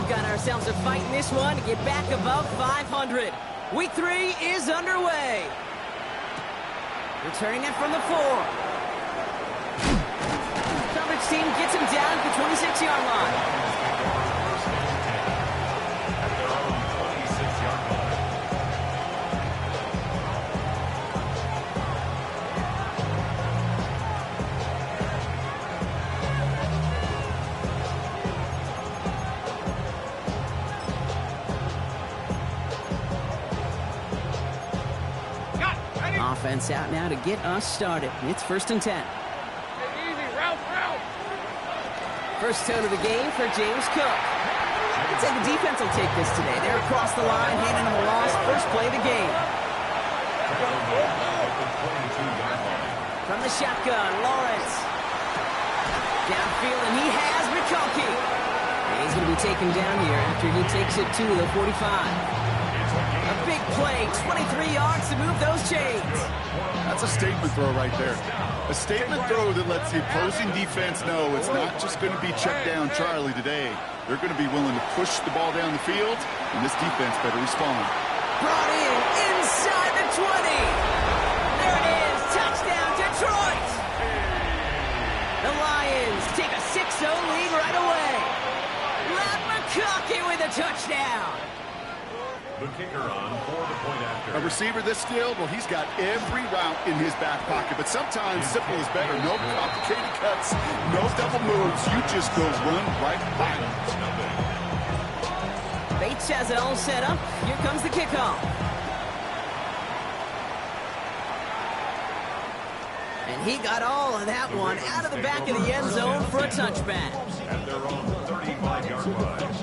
We've got ourselves a fight in this one to get back above 500. Week 3 is underway. Returning it from the 4. Coverage team gets him down at the 26-yard line. Offense out now to get us started. It's 1st and 10. Easy, route. First toe to the game for James Cook. I'd say the defense will take this today. They're across the line, handing him a loss. First play of the game. From the shotgun, Lawrence. Downfield, and he has McConkey. And he's going to be taken down here after he takes it to the 45. A big play, 23 yards to move those chains. That's a statement throw right there. A statement throw that lets the opposing defense know it's not just going to be check down Charlie today. They're going to be willing to push the ball down the field, and this defense better respond. Brought in inside the 20. There it is, touchdown Detroit. The Lions take a 6-0 lead right away. Matt McConkey with a touchdown. The kicker on for the point after. A receiver this skilled, well, he's got every route in his back pocket, but sometimes simple is better. No complicated cuts, no double moves. You just go run right by him. Bates has it all set up. Here comes the kickoff. And he got all of that one out of the back of the end zone for a touchback. At their own 35-yard line.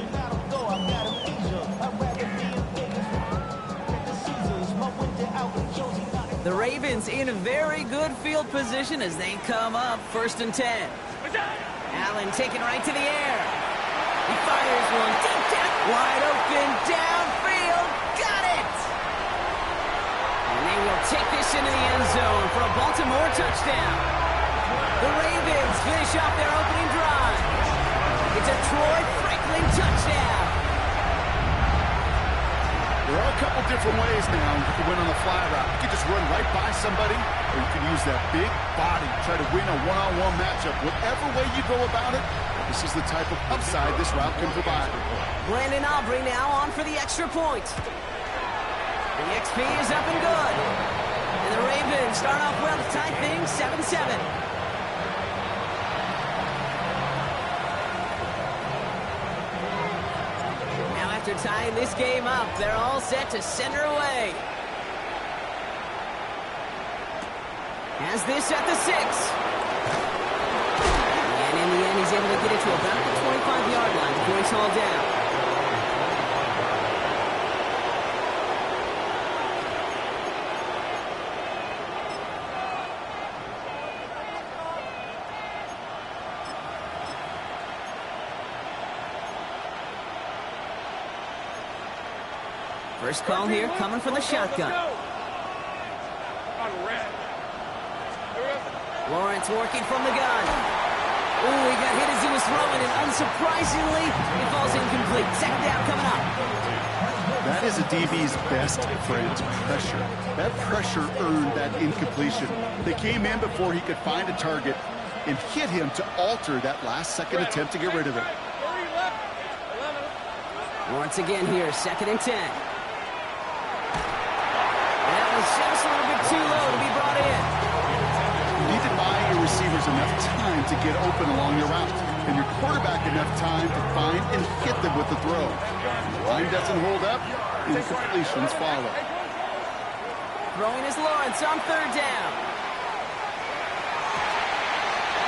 The Ravens in a very good field position as they come up 1st and 10. Allen taken right to the air. He fires one deep down, wide open, downfield, got it! And they will take this into the end zone for a Baltimore touchdown. The Ravens finish off their opening drive. It's a Troy Franklin touchdown. There are a couple different ways now you can win on the fly route. You can just run right by somebody, or you can use that big body, try to win a one-on-one matchup. Whatever way you go about it, this is the type of upside this route can provide. Brandon Aubrey now on for the extra point. The XP is up and good. And the Ravens start off well to tie things 7-7. After tying this game up, they're all set to center away. Has this at the 6. And in the end, he's able to get it to about the 25-yard line before he's hauled down. First call here coming from the shotgun. Lawrence working from the gun. Ooh, he got hit as he was throwing, and unsurprisingly, it falls incomplete. Second down coming up. That is a DB's best friend, pressure. That pressure earned that incompletion. They came in before he could find a target and hit him to alter that last-second attempt to get rid of it. Once again here, 2nd and 10. That was just a little bit too low to be brought in. You need to buy your receivers enough time to get open along your route, and your quarterback enough time to find and hit them with the throw. The line doesn't hold up, incompletions follow. Throwing is Lawrence on 3rd down.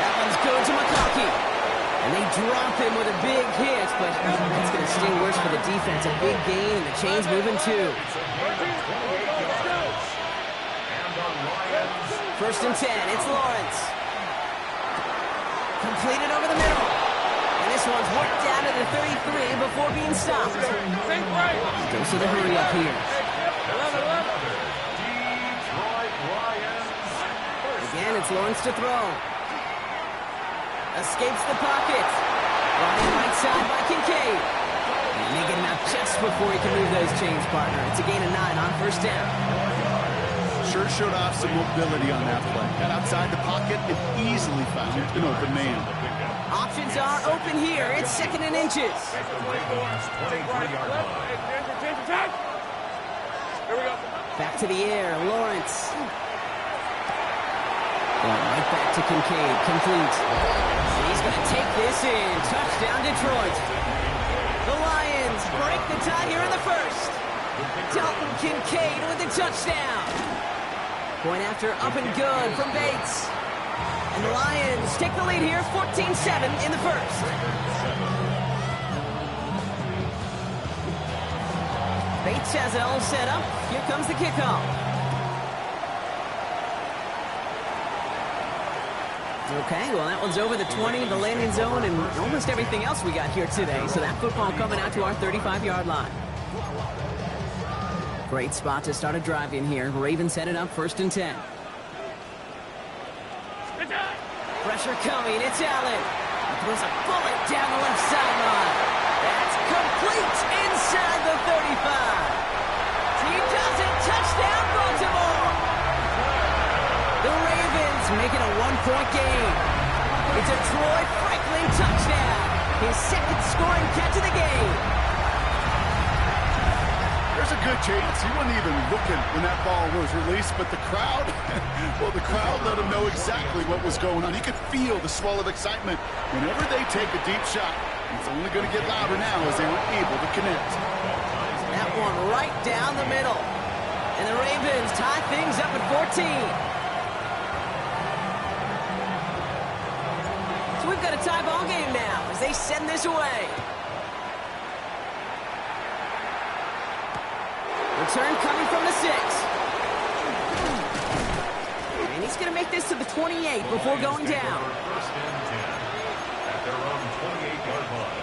That one's good to McConkey. And they drop him with a big hit, but that's going to sting worse for the defense. A big gain, and the chain's moving too. 1st and 10, it's Lawrence. Completed over the middle. And this one's worked down to the 33 before being stopped. Goes to the hurry up here. Again, it's Lawrence to throw. Escapes the pocket. Running right side by Kincaid. And they get him out just before he can move those chains, partner. It's a gain of 9 on first down. Sure showed off some mobility on that play. Got outside the pocket and easily found an open man. Options are open here. It's 2nd and inches. Back to the air, Lawrence. Right back to Kincaid, complete. He's going to take this in. Touchdown, Detroit. The Lions break the tie here in the first. Dalton Kincaid with the touchdown. Point after up and good from Bates. And the Lions take the lead here, 14-7 in the first. Bates has it all set up. Here comes the kickoff. Okay, well, that one's over the 20, the landing zone, and almost everything else we got here today. So that football coming out to our 35-yard line. Great spot to start a drive in here. Ravens headed up 1st and 10. Pressure coming. It's Allen. He throws a bullet down the left sideline. That's complete inside the 35. He does it. Touchdown, Baltimore. The Ravens make it a 1-point game. It's a Troy Franklin touchdown. His 2nd scoring catch of the game. There's a good chance he wasn't even looking when that ball was released, but the crowd, well, the crowd let him know exactly what was going on. He could feel the swell of excitement. Whenever they take a deep shot, it's only going to get louder now as they were able to connect. That one right down the middle. And the Ravens tie things up at 14. So we've got a tie ball game now as they send this away. Return coming from the 6. And he's going to make this to the 28 before going down. 1st and 10 at their own 28-yard line.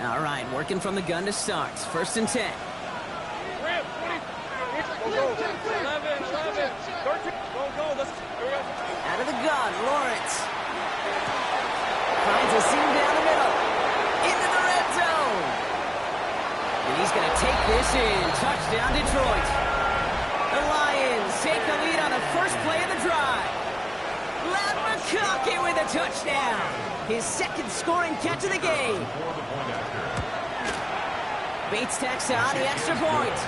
All right, working from the gun to start. 1st and 10. Out of the gun, Lawrence. Finds a seam down the middle. Into the red zone. And he's going to take this in. Touchdown, Detroit. The Lions take the lead on the first play of the drive. Ladd McConkey with a touchdown. His 2nd scoring catch of the game. Bates tacks on the extra point.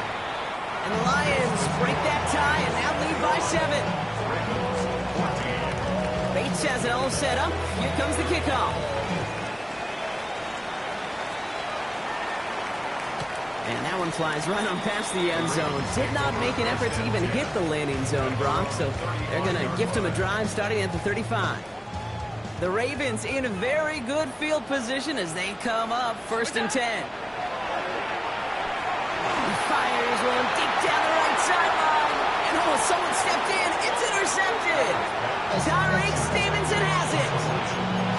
And the Lions break that tie and now lead by 7. Bates has it all set up. Here comes the kickoff. And that one flies right on past the end zone. Did not make an effort to even hit the landing zone, Brock. So they're going to gift him a drive starting at the 35. The Ravens in a very good field position as they come up 1st and 10. He fires one deep down the right sideline. And oh, someone stepped in. It's intercepted. Tyreek Stevenson has it.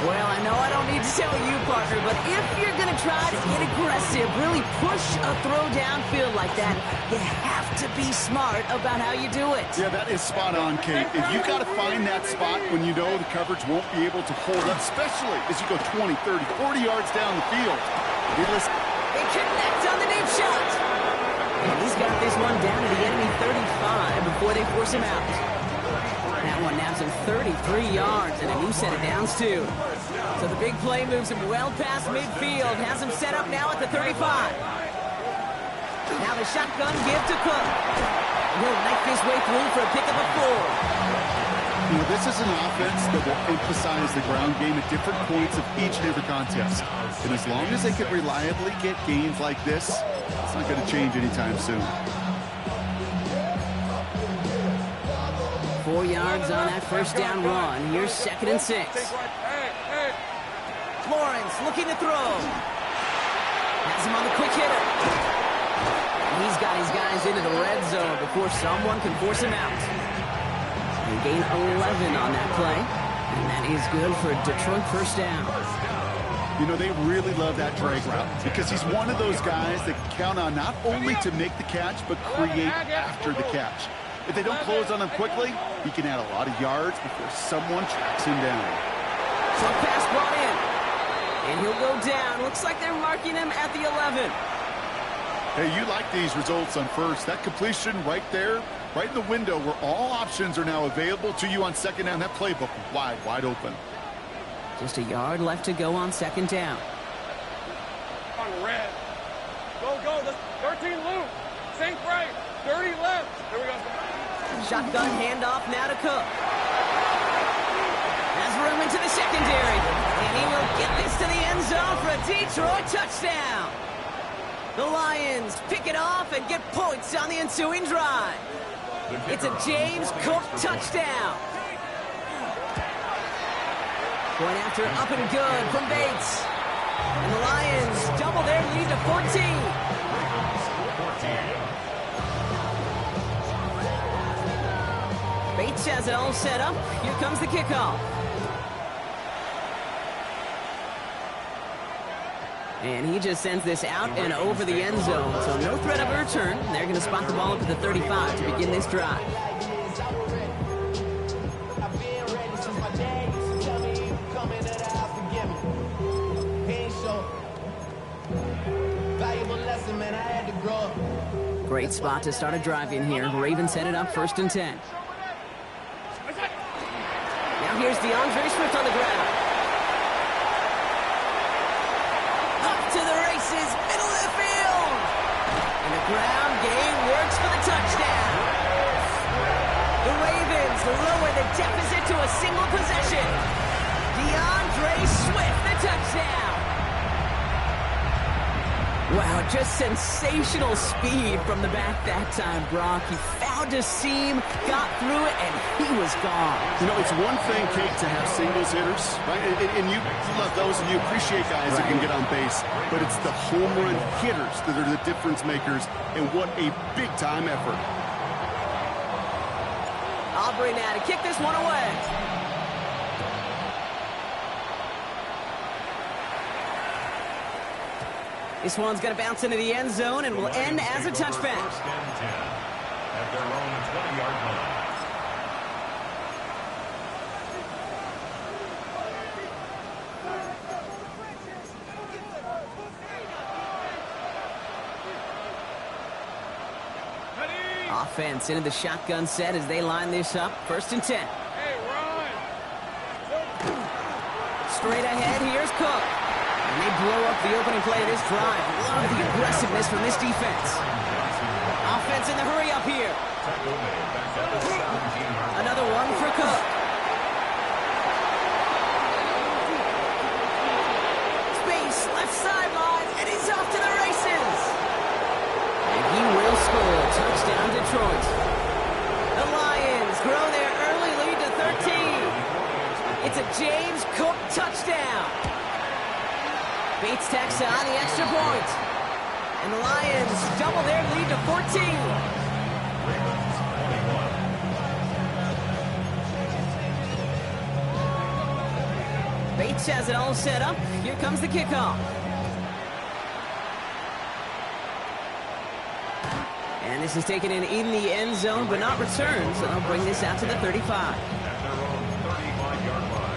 Well, I know I don't need to tell you, partner, but if you're going to try to get aggressive, really push a throw downfield like that, you have to be smart about how you do it. Yeah, that is spot on, Kate. If you got to find that spot when you know the coverage won't be able to hold up, especially as you go 20, 30, 40 yards down the field. They connect on the deep shot. And he's got this one down to the enemy 35 before they force him out. That one nabs him 33 yards and a new set of downs, too. So the big play moves him well past midfield, has him set up now at the 35. Now the shotgun give to Cook. He'll make his way through for a pickup of 4. You know, this is an offense that will emphasize the ground game at different points of each and every contest. And as long as they can reliably get gains like this, it's not going to change anytime soon. 4 yards on that first down run. Here's 2nd and 6. Lawrence looking to throw. Has him on the quick hitter. And he's got his guys into the red zone before someone can force him out. They gain 11 on that play. And that is good for Detroit 1st down. You know, they really love that drag route because he's one of those guys that can count on not only to make the catch, but create after the catch. If they don't close on him quickly, he can add a lot of yards before someone tracks him down. Short pass brought in. And he'll go down. Looks like they're marking him at the 11. Hey, you like these results on first. That completion right there, right in the window where all options are now available to you on second down. That playbook wide open. Just a yard left to go on second down. On red. Go. 13 loop. Sink right. 30 left. Here we go. Shotgun handoff now to Cook. Has room into the secondary. And he will get this to the end zone for a Detroit touchdown. The Lions pick it off and get points on the ensuing drive. It's a James Cook touchdown. Point after up and good from Bates. And the Lions double their lead to 14. Bates has it all set up. Here comes the kickoff. And he just sends this out and over the end zone. So no threat of a return. They're going to spot the ball up at the 35 to begin this drive. Great spot to start a drive in here. Ravens headed up 1st and 10. Now here's DeAndre Swift on the ground. Up to the races, middle of the field. And the ground game works for the touchdown. The Ravens lower the deficit to a single possession. DeAndre Swift, the touchdown. Wow, just sensational speed from the back that time, Brock. He found a seam, got through it, and he was gone. You know, it's one thing, Kate, to have singles hitters, right? And you love those, and you appreciate guys that can get on base. But it's the home run hitters that are the difference makers, and what a big-time effort. Aubrey now to kick this one away. This one's going to bounce into the end zone and will end as a touchback. At their own 20-yard line. Offense into the shotgun set as they line this up. 1st and 10. Hey, run. Straight ahead, here's Cook. And they blow up the opening play of this drive. Love the aggressiveness from this defense. Offense in the hurry up here. Another one for Cook. Space, left sideline, and he's off to the races. And he will score. Touchdown, Detroit. The Lions grow their early lead to 13. It's a James Cook touchdown. Bates tacks on the extra point. And the Lions double their lead to 14. Bates has it all set up. Here comes the kickoff. And this is taken in the end zone, but not returned. So they'll bring this out to the 35. At their own 35-yard line.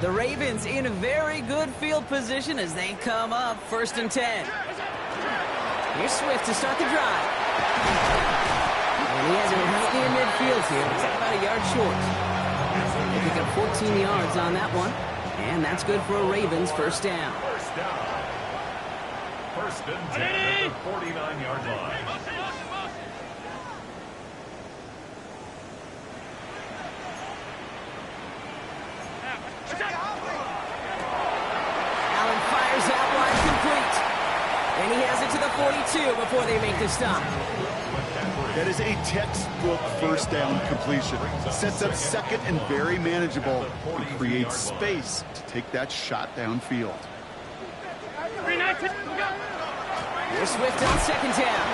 The Ravens in a very good field position as they come up 1st and 10. Here's Swift to start the drive. And he has it right near midfield here. Looks like about a yard short. They pick up 14 yards on that one. And that's good for a Ravens 1st down. First down. 1st and 10 at the 49-yard line. Allen fires out wide complete. And he has it to the 42 before they make the stop. That is a textbook 1st down completion. Sets up 2nd and very manageable. And creates space to take that shot downfield. Here's Swift on 2nd down.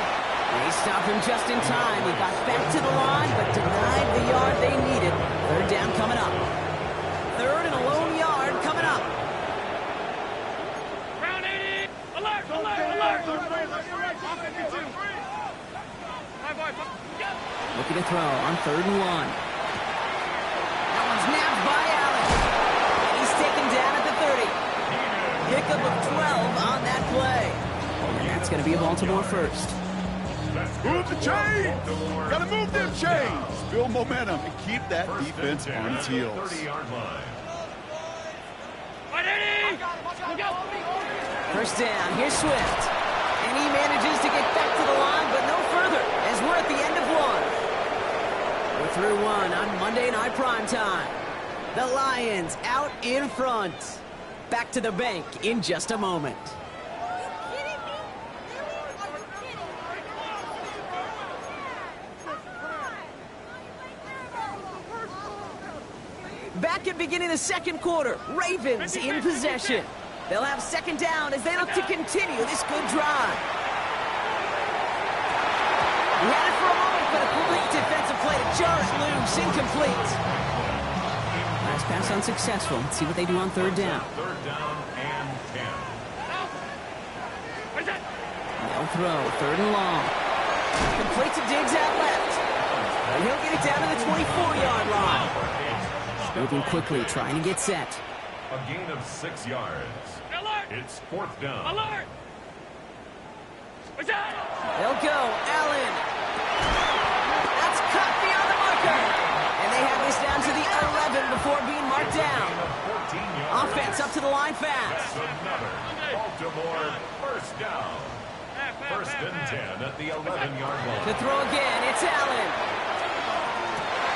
They stopped him just in time. He got back to the line, but denied the yard they needed. 3rd down coming up. 3rd and 1. That one's nabbed by Allen. And he's taken down at the 30. Pickup of 12 on that play. And that's going to be a Baltimore first. Move the chains! Gotta move them chains! Build momentum and keep that defense on its heels. 30-yard line. First down, here's Swift. And he manages to get back to the line, but no further, as we're at the end of 1. We're through 1 on Monday Night Primetime. The Lions out in front. Back to the bank in just a moment. Back at beginning the 2nd quarter, Ravens in possession. They'll have 2nd down as they look to continue this good drive. He had it for a moment, but a complete defensive play to jar it loose, incomplete. Last pass unsuccessful. Let's see what they do on 3rd down. 3rd down and 10. No throw, 3rd and long. Complete to Diggs out left. And he'll get it down to the 24-yard line. Moving quickly, trying to get set. A gain of 6 yards. It's 4th down. They'll go, Allen. That's cut beyond the marker. And they have this down to the 11 before being marked down. Offense up to the line fast. Another Baltimore first down. 1st and 10 at the 11-yard line. To throw again, it's Allen.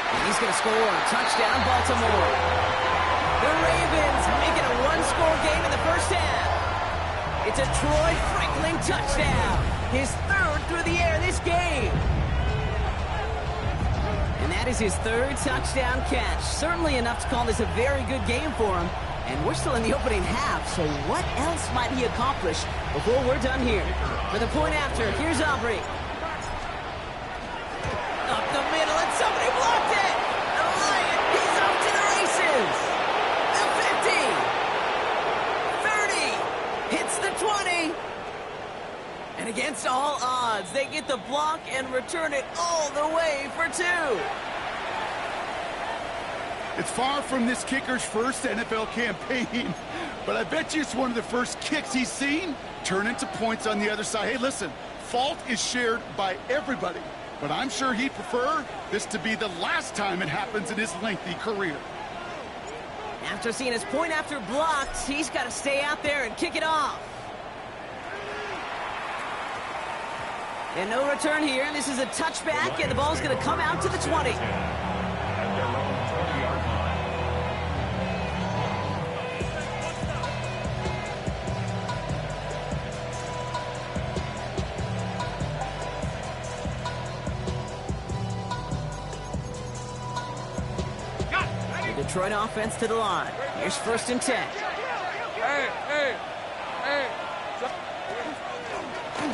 And he's going to score. Touchdown, Baltimore. The Ravens make it a 1-score game in the first half. It's a Troy Franklin touchdown. His 3rd through the air this game. And that is his 3rd touchdown catch. Certainly enough to call this a very good game for him. And we're still in the opening half, so what else might he accomplish before we're done here? For the point after, here's Aubrey. Up the middle, and somebody blocked it! The Lion, he's off to the races! The 50! 30! Hits the 20! And against all odds, they get the block and return it all the way for 2. It's far from this kicker's first NFL campaign, but I bet you it's one of the first kicks he's seen turn into points on the other side. Hey, listen, fault is shared by everybody, but I'm sure he'd prefer this to be the last time it happens in his lengthy career. After seeing his point after blocked, he's got to stay out there and kick it off. And no return here, and this is a touchback, and the ball's going to come out to the 20. Detroit offense to the line. Here's 1st and 10. Hey.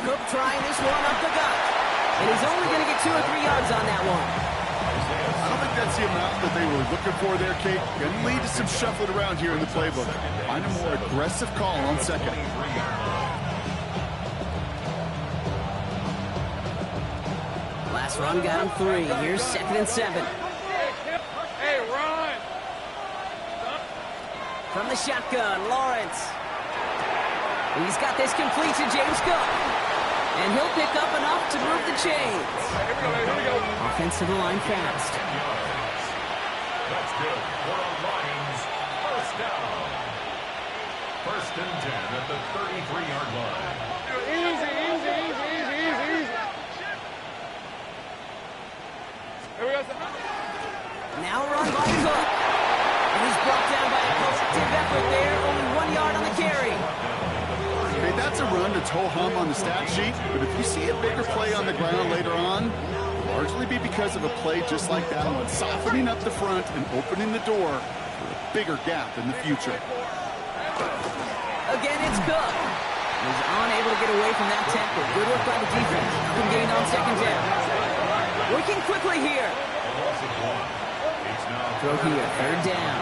Cook trying this one up the gut. And he's only going to get 2 or 3 yards on that one. I don't think that's the amount that they were looking for there, Kate. Going to lead to some shuffling around here in the playbook. Find a more aggressive call on 2nd. Last run got him 3. Here's 2nd and 7. Hey, run! From the shotgun, Lawrence. He's got this complete to James Cook. And he'll pick up enough to move the chains. Here we go. Offense to the line fast. That's good for the Lions. First down. 1st and 10 at the 33-yard line. Easy. Here we go. Now run by Cook. And he's brought down by a collective effort there. Only 1 yard on the carry. Okay, that's a run to toe-hum on the stat sheet, but if you see a bigger play on the ground later on, it'll largely be because of a play just like that one, softening up the front and opening the door for a bigger gap in the future. Again, it's Cook. He's unable to get away from that tackle. Good work by the defense. Nothing gained on 2nd down. Working quickly here. Throw here, 3rd down.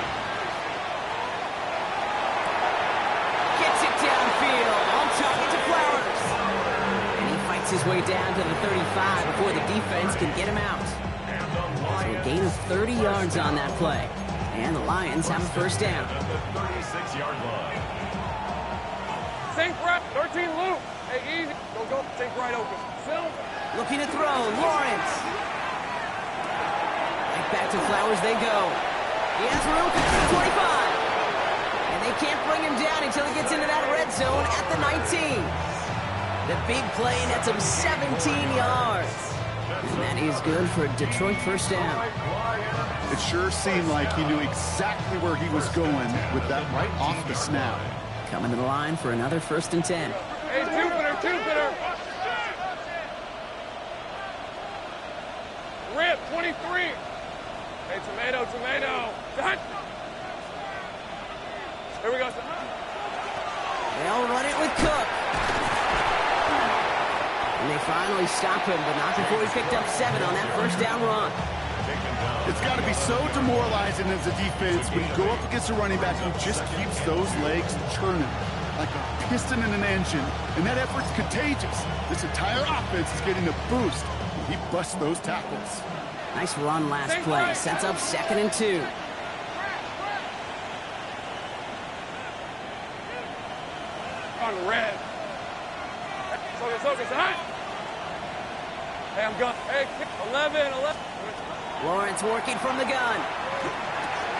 Gets it downfield. On target to Flowers. And he fights his way down to the 35 before the defense can get him out. So Gain of 30 yards on that play. And the Lions have a first down. At the 36-yard line. Sink right. 13 loop. Hey, easy. Go. Sink right open. Silver. Looking to throw. Lawrence. Right back to Flowers they go. He has room for the 25. And they can't bring him down until he gets into that red zone at the 19. The big play nets him 17 yards. And that is good for a Detroit first down. It sure seemed like he knew exactly where he was going with that right off the snap. Coming to the line for another 1st and 10. Hey, Jupiter. Rip, 23. Hey, tomato. Done. Here we go. They'll run it with Cook. And they finally stop him, but not before he picked up 7 on that first down run. It's got to be so demoralizing as a defense when you go up against a running back who just keeps those legs churning like a piston in an engine, and that effort's contagious. This entire offense is getting a boost when he busts those tackles. Nice run last play. Sets up 2nd and 2. On red. Focus. Hey, I'm going. Hey, 11. Lawrence working from the gun.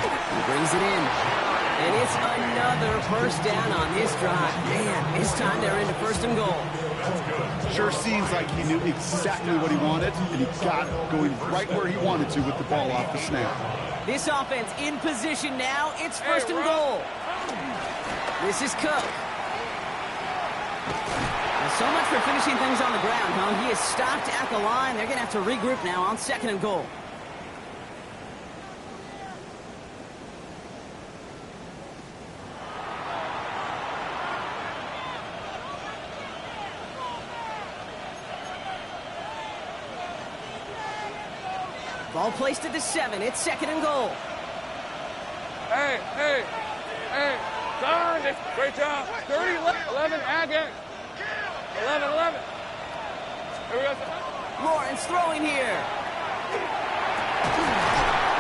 He brings it in. And it's another first down on this drive. Man, this time they're into 1st and goal. Sure seems like he knew exactly what he wanted, and he got it going right where he wanted to with the ball off the snap. This offense in position now. It's 1st and goal. This is Cook. So much for finishing things on the ground, huh? He is stopped at the line. They're going to have to regroup now on 2nd and goal. Ball placed at the 7. It's 2nd and goal. Hey. Darn it. Great job. 30, 11, Agate. 11. Here we go. Lawrence throwing here.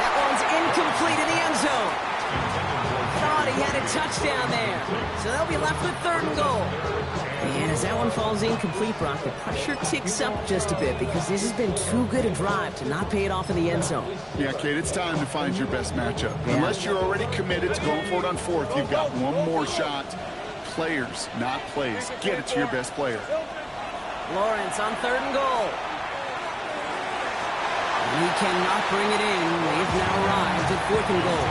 That one's incomplete in the end zone. Thought he had a touchdown there. So they'll be left with 3rd and goal. And as that one falls incomplete, Brock, the pressure ticks up just a bit because this has been too good a drive to not pay it off in the end zone. Yeah, Kate, it's time to find your best matchup. Yeah. Unless you're already committed to going for it on 4th, you've got one more shot. Players, not plays. Get it to your best player. Lawrence on 3rd and goal. And he cannot bring it in. They've now arrived at 4th and goal.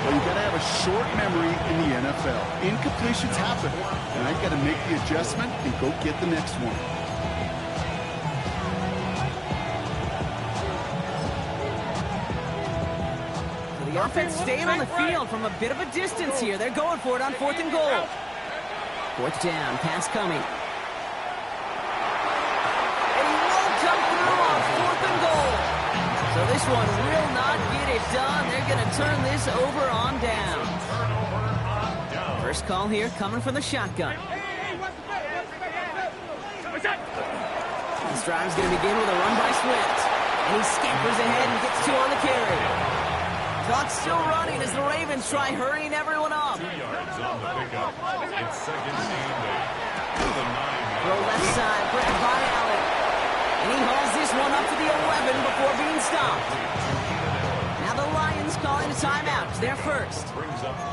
Well, you got to have a short memory in the NFL. Incompletions happen. Now you got to make the adjustment and go get the next one. The offense staying on the field from a bit of a distance here. They're going for it on 4th and goal. 4th down, pass coming. And he won't come through on 4th and goal. So this one will not get it done. They're going to turn this over on down. First call here coming from the shotgun. This drive's going to begin with a run by Swift. And he scampers ahead and gets 2 on the carry. Clock's still running as the Ravens try hurrying everyone up. 2 yards on the pickup. It's 2nd and 8. To the 9. Throw left side, grabbed by Allen. And he hauls this one up to the 11 before being stopped. Now the Lions calling a timeout. It's their first.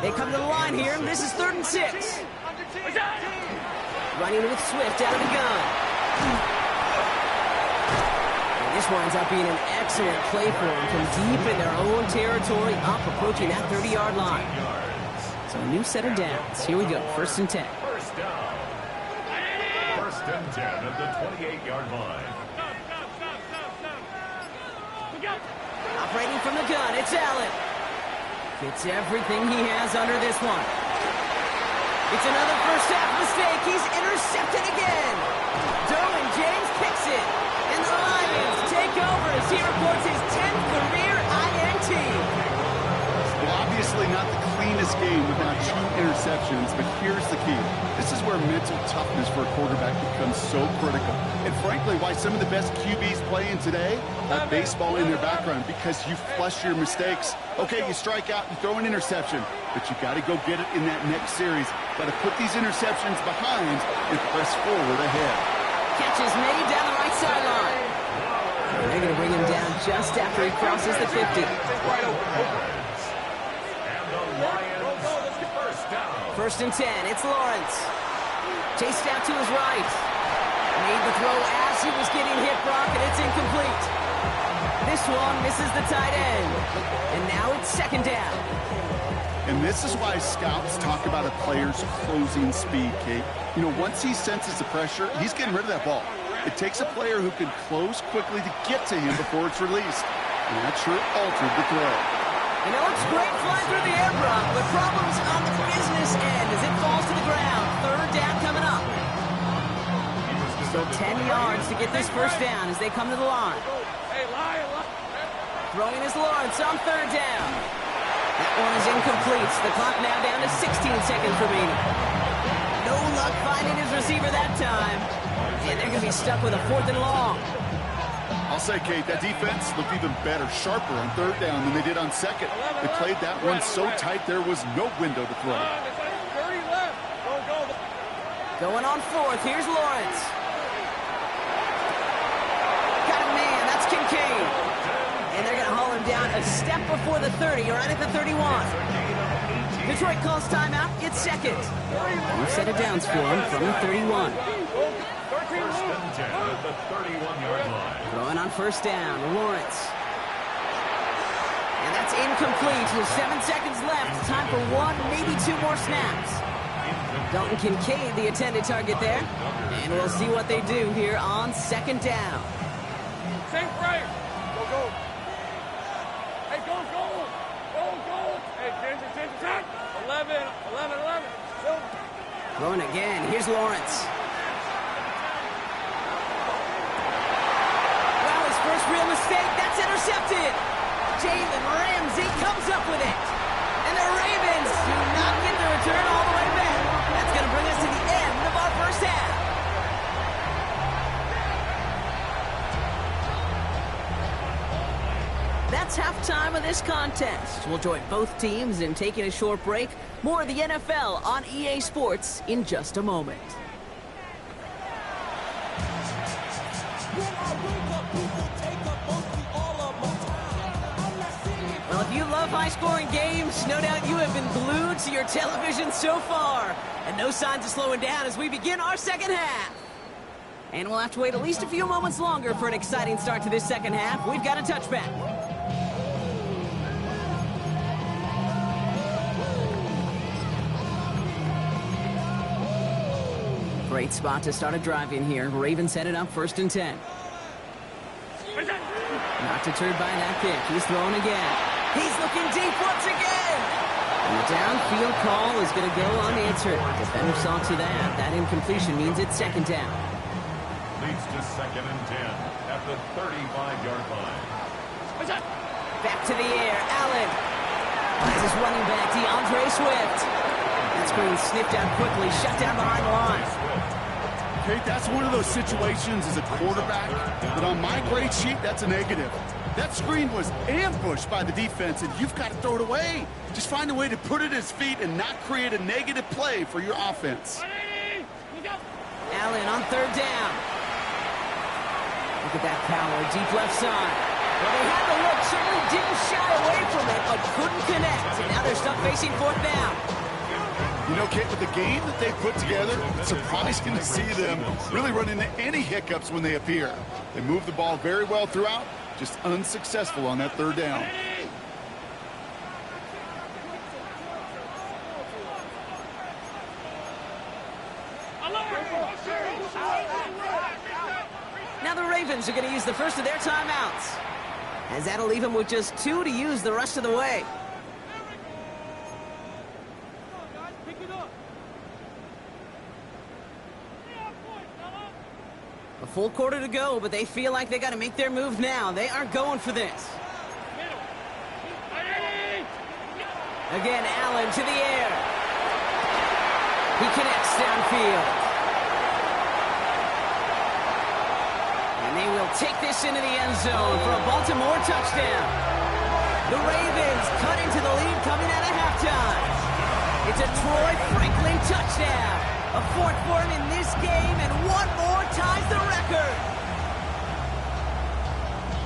They come to the line here, and this is 3rd and 6. Running with Swift out of the gun. This winds up being an excellent play for them from deep in their own territory, up approaching that 30-yard line. So a new set of downs. Here we go, 1st and 10. First down. 1st and 10 at the 28-yard line. Operating from the gun, it's Allen. Gets everything he has under this one. It's another first half mistake. He's intercepted again. Derwin James picks it. And the Lions take over as he reports his 10th career INT. Well, obviously not the cleanest game without 2 interceptions, but here's the key. This is where mental toughness for a quarterback becomes so critical. And frankly, why some of the best QBs playing today have baseball in their background, because you flush your mistakes. Okay, you strike out, you throw an interception, but you got to go get it in that next series. Got to put these interceptions behind and press forward ahead. Catch is made down the right sideline. They're going to bring him down just after he crosses the 50. First and 10, it's Lawrence. Chased out to his right. Made the throw as he was getting hit, Brock, and it's incomplete. This one misses the tight end. And now it's second down. And this is why scouts talk about a player's closing speed, Kate. You know, once he senses the pressure, he's getting rid of that ball. It takes a player who can close quickly to get to him before it's released. And that sure altered the throw. You know, it's great flying through the air, Brock, but problems on the business end as it falls to the ground. Third down coming up. So 10 yards to get this first down as they come to the line. Throwing is Lawrence on third down. That one is incomplete. The clock now down to 16 seconds remaining. No luck finding his receiver that time. And they're going to be stuck with a 4th and long. I'll say, Kate, that defense looked even better, sharper on third down than they did on second. They played that one so tight there was no window to throw. 30 left. Go. Going on 4th, here's Lawrence. Got a man, that's Kincaid. And they're going to haul him down a step before the 30, right at the 31. Detroit calls timeout, it's second. New set of downs for him from the 31. First and 10 at the 31-yard line. Throwing on first down, Lawrence. And that's incomplete with 7 seconds left. Time for 1, maybe 2 more snaps. Dalton Kincaid, the intended target there. And we'll see what they do here on second down. Sink right. Go. Hey, go. Hey, Ginger. 11. Go. Throwing again. Here's Lawrence. Well, his first real mistake. That's intercepted. Jalen Ramsey comes up with it. And the Ravens do not get the return all the way back. That's going to bring us to the end of our first half. That's halftime of this contest. We'll join both teams in taking a short break. More of the NFL on EA Sports in just a moment. Well, if you love high-scoring games, no doubt you have been glued to your television so far. And no signs of slowing down as we begin our second half. And we'll have to wait at least a few moments longer for an exciting start to this second half. We've got a touchback. Great spot to start a drive in here. Ravens set it up first and 10. Not deterred by that pick. He's throwing again. He's looking deep once again. And the downfield call is going to go unanswered. Defender saw to that. That incompletion means it's second down. Leads to second and 10 at the 35-yard line. Back to the air. Allen. Finds his running back, DeAndre Swift. That screen sniffed out quickly. Shut down behind the line. Kate, that's one of those situations as a quarterback that on my grade sheet, that's a negative. That screen was ambushed by the defense, and you've got to throw it away. Just find a way to put it at his feet and not create a negative play for your offense. Allen on third down. Look at that power, deep left side. Well, they had the look, certainly didn't shy away from it, but couldn't connect. And now they're stuck facing fourth down. You know, Kate, with the game that they put together, it's surprising to see them really run into any hiccups when they appear. They move the ball very well throughout, just unsuccessful on that third down. Now the Ravens are going to use the first of their timeouts, as that'll leave them with just 2 to use the rest of the way. A full quarter to go, but they feel like they got to make their move now. They are going for this. Again, Allen to the air. He connects downfield. And they will take this into the end zone for a Baltimore touchdown. The Ravens cut into the lead coming out of halftime. It's a Troy Franklin touchdown. A fourth for him in this game, and one more ties the record.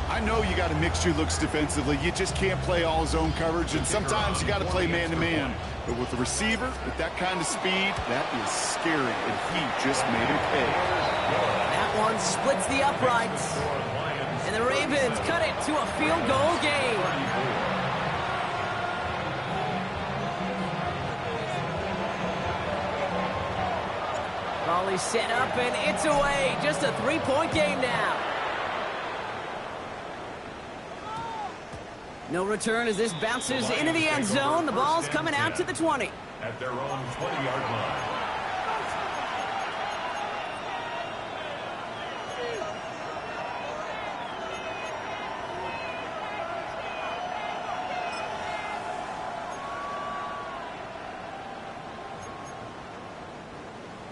I know you got to mix your looks defensively. You just can't play all zone coverage, and sometimes you got to play man-to-man. But with the receiver, with that kind of speed, that is scary, and he just made him pay. That one splits the uprights. And the Ravens cut it to a field goal game. Ball is set up, and it's away. Just a three-point game now. No return as this bounces into the end zone. The ball's coming out to the 20. At their own 20-yard line.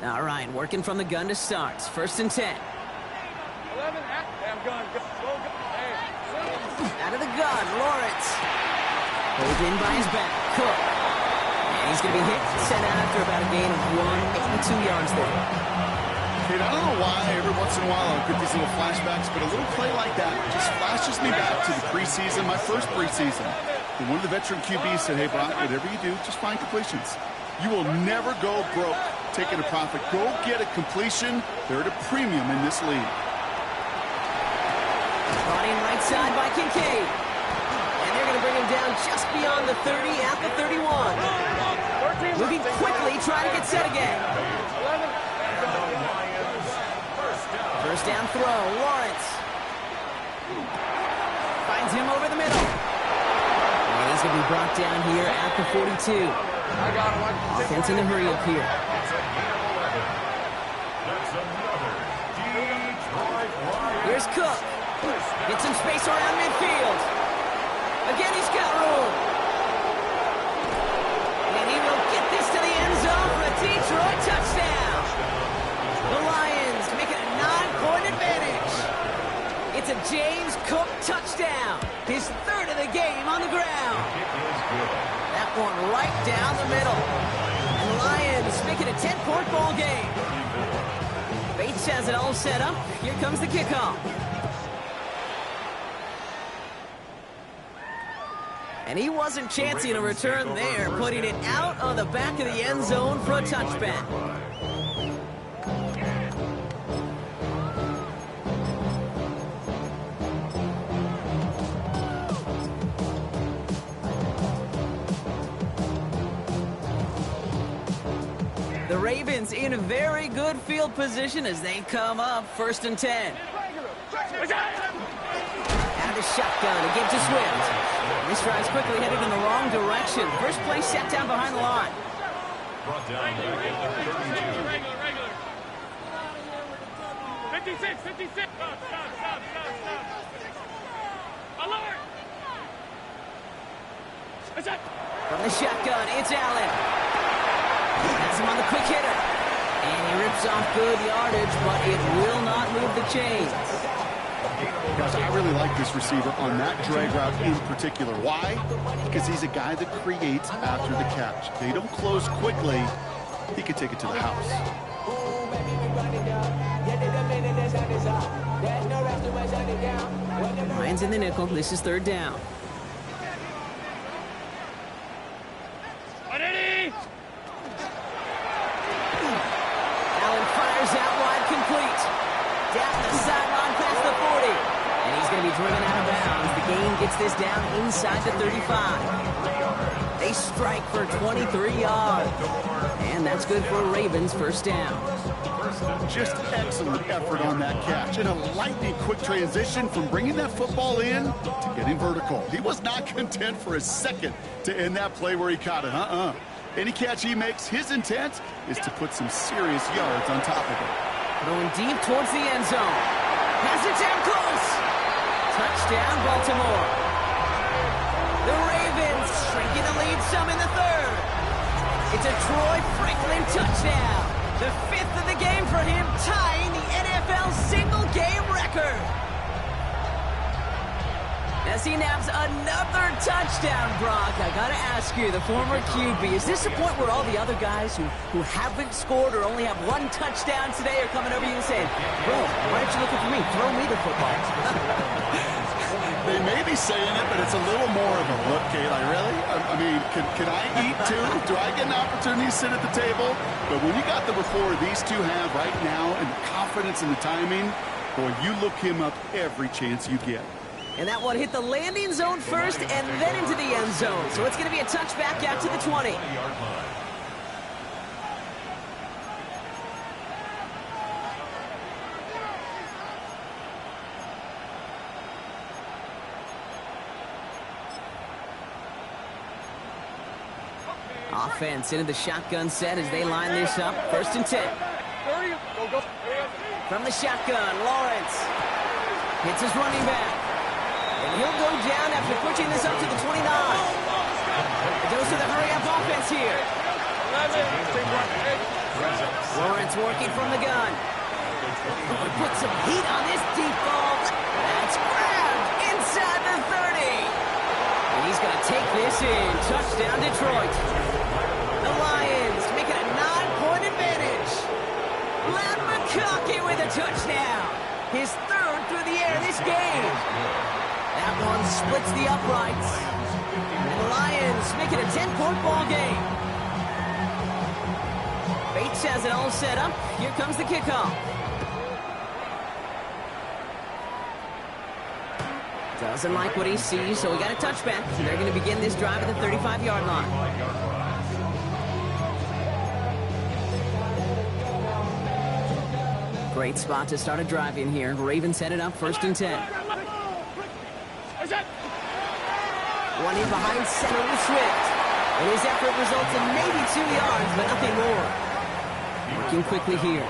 All right, working from the gun to start. First and 10. 11, damn gun, go, hey. Out of the gun, Lawrence. Pulled in by his back, Cook. And he's going to be hit, sent out after about a gain of 1, maybe 2 yards there. Kate, I don't know why every once in a while I'll get these little flashbacks, but a little play like that just flashes me back to the preseason, my first preseason. And one of the veteran QBs said, hey, Brock, whatever you do, just find completions. You will never go broke taking a profit. Go get a completion. They're at a premium in this league. Brought in right side by Kincaid. And they're going to bring him down just beyond the 30 at the 31. Moving quickly, trying to get set again. First down throw, Lawrence. Finds him over the middle. And he's going to be brought down here at the 42. I got him. Offense in a hurry up here. Here's Cook. Gets some space around midfield. Again, he's got room. And he will get this to the end zone for a Detroit touchdown. The Lions make it a 9-point advantage. It's a James Cook touchdown. His third of the game on the ground. That one right down the middle. And the Lions make it a 10-point ball game. Bates has it all set up. Here comes the kickoff. And he wasn't chancing a return there, putting it out on the back of the end zone for a touchback. The Ravens in a very good field position as they come up first and 10. Out of the shotgun, a give to Swift. This drive's quickly headed in the wrong direction. First play set down behind the line. Brought down back at the 32. Regular. 56. Stop. Alert! From the shotgun, it's Allen. Has him on the quick hitter. And he rips off good yardage, but it will not move the chains. Guys, I really like this receiver on that drag route in particular. Why? Because he's a guy that creates after the catch. They don't close quickly. He could take it to the house. Lions in the nickel. This is third down. Allen fires out wide, complete. Down the sideline past the 40. And he's going to be driven out of bounds. The gain gets this down inside the 35. They strike for 23 yards. And that's good for Ravens first down. Just excellent effort on that catch. And a lightning quick transition from bringing that football in to getting vertical. He was not content for a second to end that play where he caught it. Any catch he makes, his intent is to put some serious yards on top of it. Going deep towards the end zone. Pass it down close. Touchdown, Baltimore. The Ravens shrinking the lead some in the Detroit Franklin touchdown. The 5th of the game for him, tying the NFL single-game record. As he naps another touchdown, Brock, I gotta ask you, the former QB, is this a point where all the other guys who haven't scored or only have one touchdown today are coming over you and saying, bro, why aren't you looking for me? Throw me the football. They may be saying it, but it's a little more of a look, Kate. Really? I mean, can I eat too? Do I get an opportunity to sit at the table? But when you got the rapport these two have right now and the confidence in the timing, boy, you look him up every chance you get. And that one hit the landing zone first and then into the end zone. So it's going to be a touchback out to the 20. Offense into the shotgun set as they line this up. 1st and 10. From the shotgun, Lawrence hits his running back. And he'll go down after pushing this up to the 29. It goes to the hurry-up offense here. Lawrence working from the gun. Put some heat on this deep ball. That's grabbed inside the 30. And he's going to take this in. Touchdown, Detroit. The Lions making a 9-point advantage. Len McConkey with a touchdown. His 3rd through the air this game. That one splits the uprights. And the Lions make it a 10-point ball game. Bates has it all set up. Here comes the kickoff. Doesn't like what he sees, so we got a touchback. They're going to begin this drive at the 35-yard line. Great spot to start a drive in here. Ravens headed up 1st and 10. One in behind center with Swift. And his effort results in maybe 2 yards, but nothing more. Working quickly here.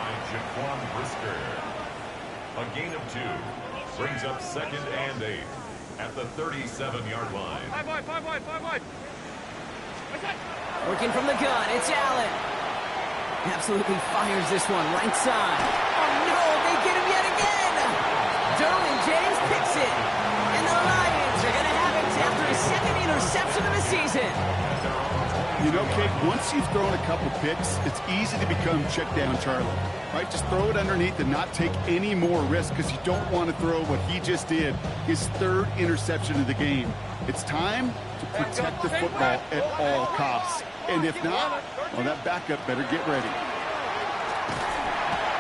A gain of 2 brings up 2nd and 8 at the 37-yard line. 5 wide. Working from the gun, it's Allen. Absolutely fires this one right side. Oh no, they get him yet again. Derwin James picks it. And the Lions are going to have it after his 2nd interception of the season. You know, Kate, once you've thrown a couple picks, it's easy to become check down Charlie. Right? Just throw it underneath and not take any more risk because you don't want to throw what he just did, his 3rd interception of the game. It's time to protect the football at all costs. And if not, well, that backup better get ready.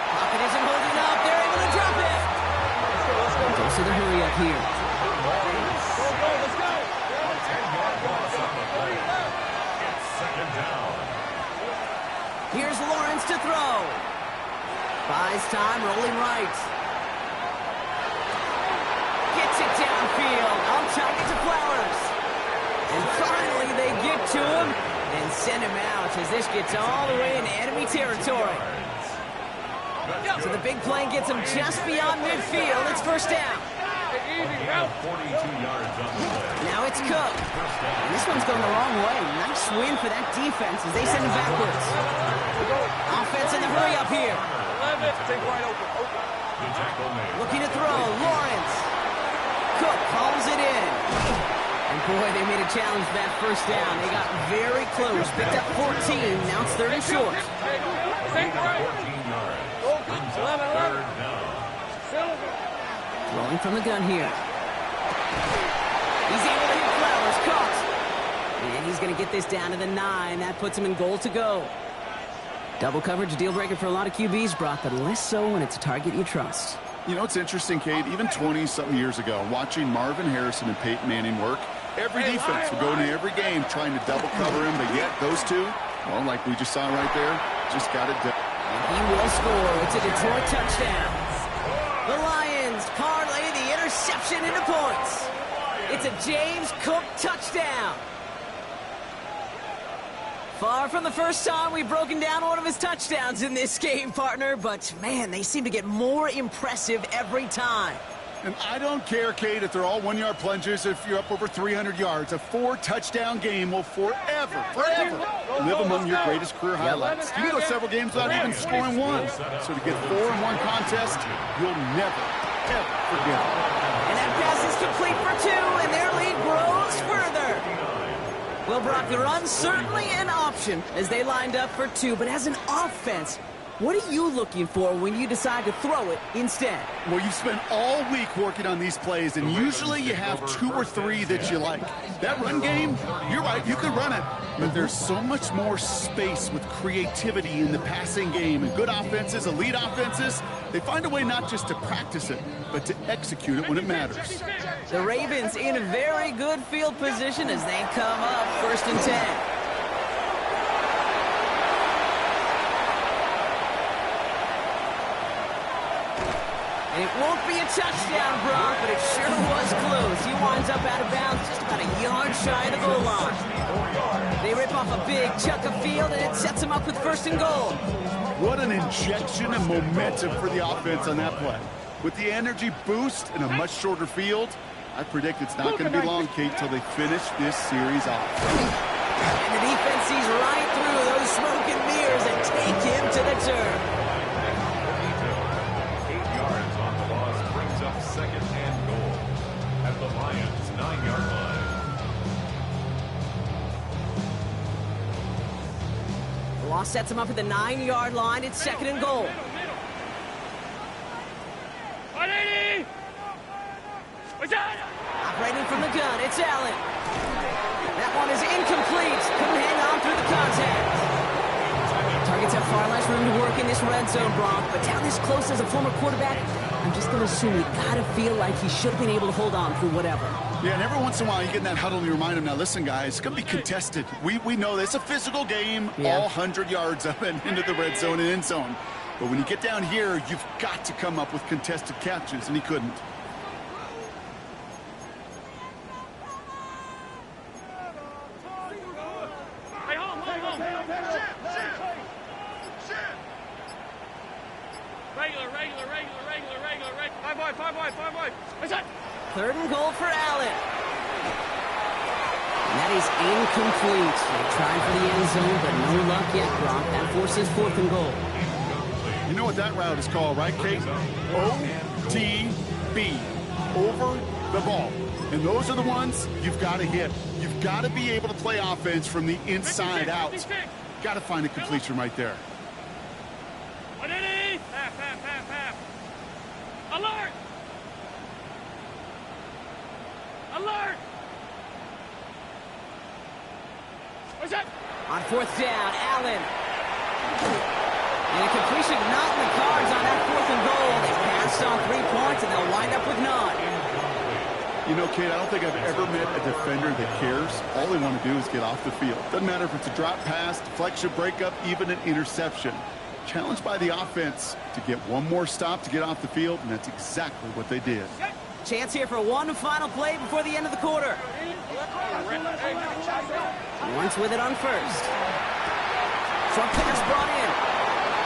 Pocket isn't holding up. They're able to drop it. Goes to the hurry up here. Let's go. It's 2nd down. Here's Lawrence to throw. Buys time, rolling right. Gets it downfield. On target to Flowers. And finally they get to him and send him out as this gets all the way into enemy territory. So the big play gets him just beyond midfield. It's 1st down. 42 yards on the play. Now it's Cook. And this one's going the wrong way. Nice win for that defense as they send him backwards. Offense in the hurry up here. Looking to throw. Lawrence. Cook calls it in. And boy, they made a challenge for that 1st down. They got very close. Picked up 14. Now it's 3rd and short. 14 yards. Brings up 3rd down. Rolling from the gun here. He's able to hit Flowers. Caught. And he's going to get this down to the 9. That puts him in goal to go. Double coverage, deal breaker for a lot of QBs, Brock, but less so when it's a target you trust. You know, it's interesting, Kate, even 20-something years ago, watching Marvin Harrison and Peyton Manning work, every defense would go into every game trying to double cover him, but yet those two, well, like we just saw right there, just got it done. And he will score. It's a Detroit touchdown. The Lions parlay the interception into points. It's a James Cook touchdown. Far from the first time we've broken down one of his touchdowns in this game, partner, but man, they seem to get more impressive every time. And I don't care, Kate, if they're all 1-yard plunges, if you're up over 300 yards. A 4-touchdown game will forever live among your greatest career highlights. You can go several games without even scoring one. So to get 4 in one contest, you'll never, ever forget it. And that pass is complete for 2, and their lead grows further. Well, Brock, the run certainly an option as they lined up for 2, but as an offense, what are you looking for when you decide to throw it instead? Well, you spend all week working on these plays, and usually you have 2 or 3 that you like. That run game, you're right, you could run it. But there's so much more space with creativity in the passing game. And good offenses, elite offenses, they find a way not just to practice it, but to execute it when it matters. The Ravens in a very good field position as they come up 1st and 10. And it won't be a touchdown, Brock, but it sure was close. He winds up out of bounds just about a yard shy of the goal line. They rip off a big chunk of field, and it sets them up with 1st and goal. What an injection of momentum for the offense on that play. With the energy boost in a much shorter field, I predict it's not going to be long, Kate, till they finish this series off. And the defense sees right through those smoke and mirrors and take him to the turf. 8 yards on the loss brings up 2nd and goal at the Lions' 9-yard line. The loss sets him up at the 9-yard line. It's 2nd and goal. Operating from the gun, it's Allen. That one is incomplete. Couldn't hang on through the contact. Targets have far less room to work in this red zone, Brock, but down this close as a former quarterback, I'm just going to assume you got to feel like he should have been able to hold on through whatever. Yeah, and every once in a while you get in that huddle and you remind him, now listen, guys, it's going to be contested. We know this. It's a physical game, all 100 yards up and into the red zone and end zone. But when you get down here, you've got to come up with contested catches, and he couldn't. Third and goal for Allen. And that is incomplete. They tried for the end zone, but no luck yet, Brock. That forces 4th and goal. You know what that route is called, right, Kate? OTB. Over the ball. And those are the ones you've got to hit. You've got to be able to play offense from the inside out. Got to find a completion right there. Alert! Alert! What's that? On 4th down, Allen. And a completion not in the cards on that 4th and goal. They passed on 3 points, and they'll wind up with none. You know, Kate, I don't think I've ever met a defender that cares. All they want to do is get off the field. Doesn't matter if it's a drop pass, deflection, breakup, even an interception. Challenged by the offense to get one more stop to get off the field, and that's exactly what they did. Chance here for one final play before the end of the quarter. Lawrence with it on 1st. Short pass brought in.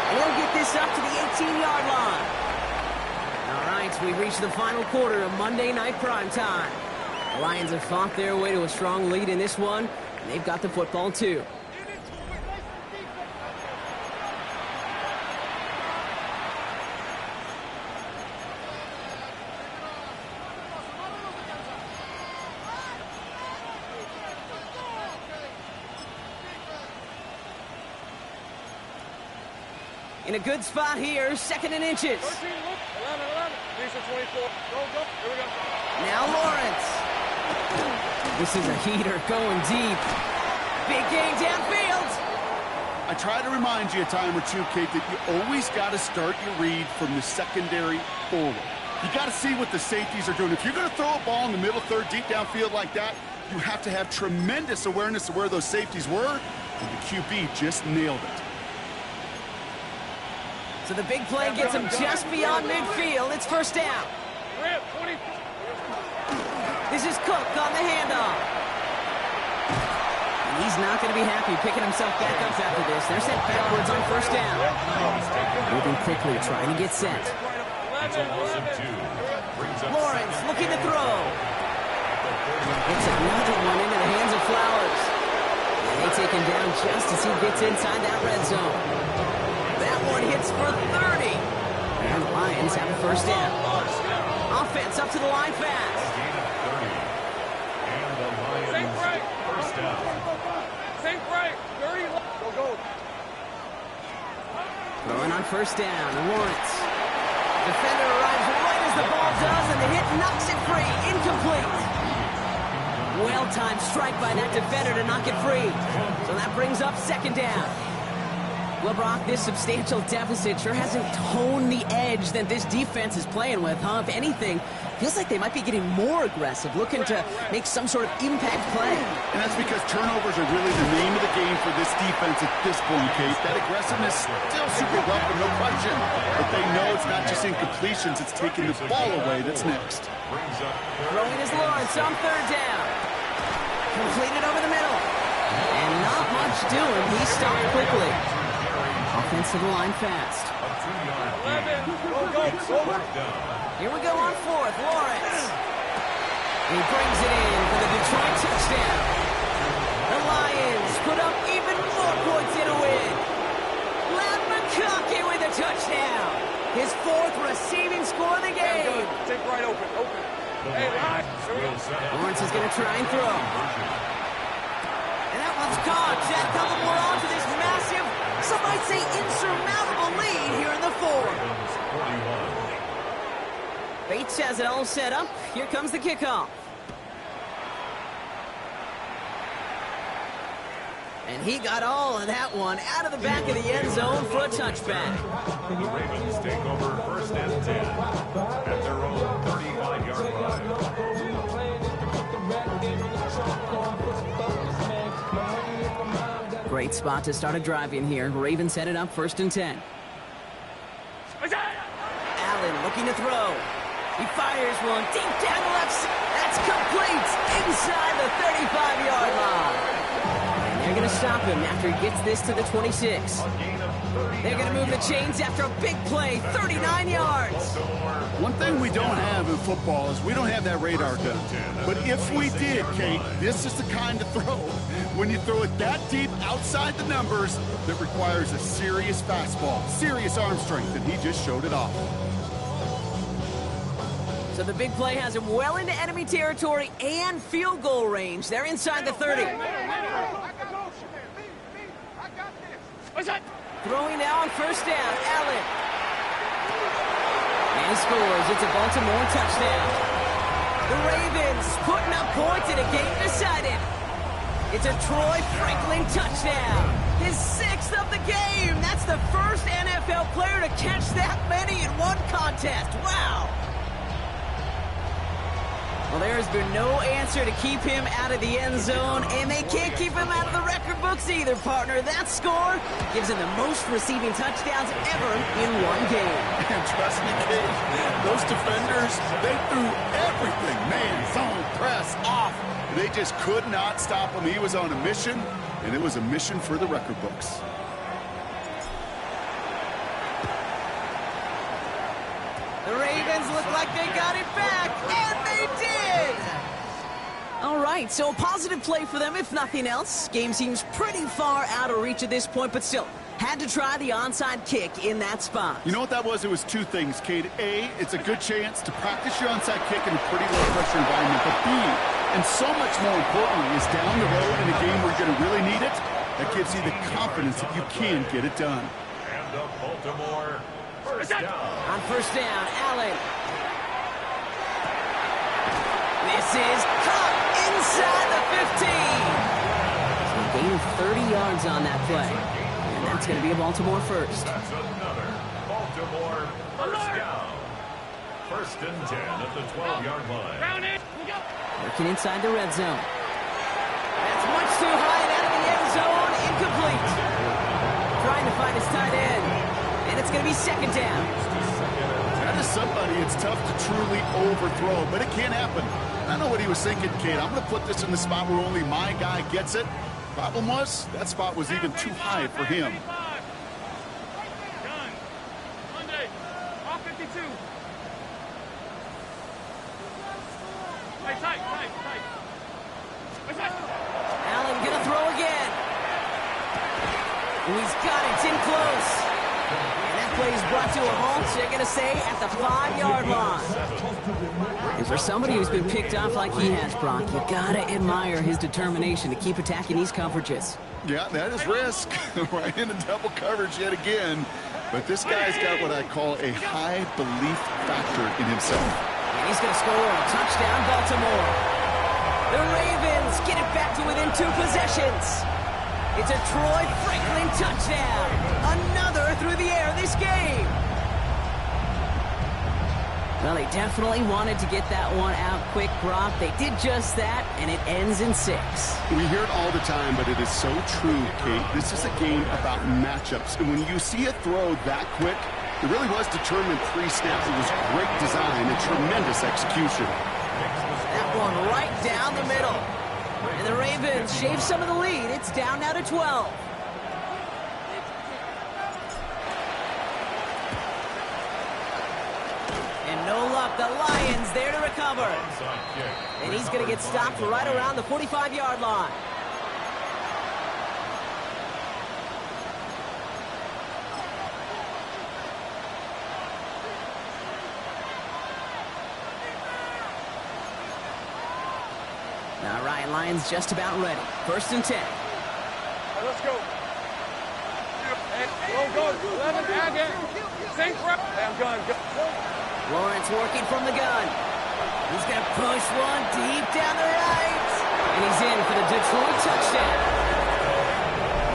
And they'll get this up to the 18-yard line. All right, so we reach the final quarter of Monday Night Primetime. The Lions have fought their way to a strong lead in this one, and they've got the football too. In a good spot here, 2nd and inches. 13, 11, 24. Go. Here we go. Now Lawrence. This is a heater going deep. Big game downfield. I try to remind you a time or two, Kate, that you always got to start your read from the secondary forward. You got to see what the safeties are doing. If you're going to throw a ball in the middle third, deep downfield like that, you have to have tremendous awareness of where those safeties were, and the QB just nailed it. So the big play gets him just beyond midfield. It's 1st down. This is Cook on the handoff. And he's not going to be happy picking himself back up after this. They're sent backwards on 1st down. Moving quickly, trying to get set. It's a loss of 2. Brings Lawrence looking to throw. It's another one into the hands of Flowers. And they take him down just as he gets inside that red zone. That one hits for 30. And the Lions have a first down. Offense up to the line fast. And the Lions first down. Sink right. 30 left. Go. Throwing on first down, Lawrence. Defender arrives right as the ball does, and the hit knocks it free. Incomplete. Well-timed strike by that defender to knock it free. So that brings up second down. Well, Brock, this substantial deficit sure hasn't honed the edge that this defense is playing with, huh? If anything, feels like they might be getting more aggressive, looking to make some sort of impact play. And that's because turnovers are really the name of the game for this defense at this point, Kate. That aggressiveness still super welcome, no question. But they know it's not just incompletions, it's taking the ball away that's next. Throwing is Lawrence on third down. Completed over the middle. And not much doing. He stopped quickly. Offense to the line fast. 11. Go. Here we go on fourth. Lawrence. He brings it in for the Detroit touchdown. The Lions put up even more points in a win. Lad McConkey with a touchdown. His fourth receiving score of the game. Take right open. Hey, line. Lawrence is going to try and throw. And that one's caught. Add a couple more on to this massive, some might say insurmountable lead here in the fourth. Bates has it all set up. Here comes the kickoff. And he got all of that one out of the back of the end zone for a touchback. The Ravens take over first and 10 at their own 35-yard line. Great spot to start a drive in here. Ravens set it up first and 10. Allen looking to throw. He fires one deep down the left. That's complete inside the 35-yard line. And they're going to stop him after he gets this to the 26. They're going to move the chains after a big play, 39 yards. One thing we don't have in football is we don't have that radar gun. But if we did, Kate, this is the kind of throw. When you throw it that deep outside the numbers, that requires a serious fastball, serious arm strength, and he just showed it off. So the big play has him well into enemy territory and field goal range. They're inside the 30. Throwing now on first down, Allen. And he scores. It's a Baltimore touchdown. The Ravens putting up points in a game decided. It's a Troy Franklin touchdown. His sixth of the game. That's the first NFL player to catch that many in one contest. Wow. Well, there has been no answer to keep him out of the end zone, and they can't keep him out of the record books either, partner. That score gives him the most receiving touchdowns ever in one game. And trust me, kid, those defenders, they threw everything. Man, zone, press, off. They just could not stop him. He was on a mission, and it was a mission for the record books. The Ravens look like they got it back, and they did! All right, so a positive play for them, if nothing else. Game seems pretty far out of reach at this point, but still, had to try the onside kick in that spot. You know what that was? It was two things, Kate. A, it's a good chance to practice your onside kick in a pretty low-pressure environment. But B, and so much more importantly, is down the road in a game where you're going to really need it, that gives you the confidence that you can get it done. And the Baltimore first down. On first down, Allen. This is caught inside the 15. So a gain of 30 yards on that play. And that's going to be a Baltimore first. That's another Baltimore first down. First and 10 at the 12-yard line. Working inside the red zone. That's much too high and out of the end zone. Incomplete. Trying to find his tight end. And it's going to be second down. That is somebody it's tough to truly overthrow, but it can happen. I know what he was thinking, Kate. I'm going to put this in the spot where only my guy gets it. Problem was, that spot was even too high for him. He's got it. It's in close. And that play is brought to a halt, so you're going to say at the 5-yard line. And for somebody who's been picked off like he has, Brock, you got to admire his determination to keep attacking these coverages. Yeah, that is risk. Right into double coverage yet again. But this guy's got what I call a high belief factor in himself. And he's going to score a touchdown, Baltimore. The Ravens get it back to within 2 possessions. It's a Troy Franklin touchdown. Another through the air this game. Well, they definitely wanted to get that one out quick, Brock. They did just that, and it ends in 6. We hear it all the time, but it is so true, Kate. This is a game about matchups. And when you see a throw that quick, it really was determined pre-snap. It was great design and tremendous execution. That one right down the middle. And the Ravens shave some of the lead. It's down now to 12. And no luck. The Lions there to recover. And he's going to get stopped right around the 45-yard line. All right, Lions just about ready. 1st and 10. All right, let's go. And go. 11, again. Sink right. I'm gone. Go. Lawrence working from the gun. He's going to push one deep down the right. And he's in for the Detroit touchdown.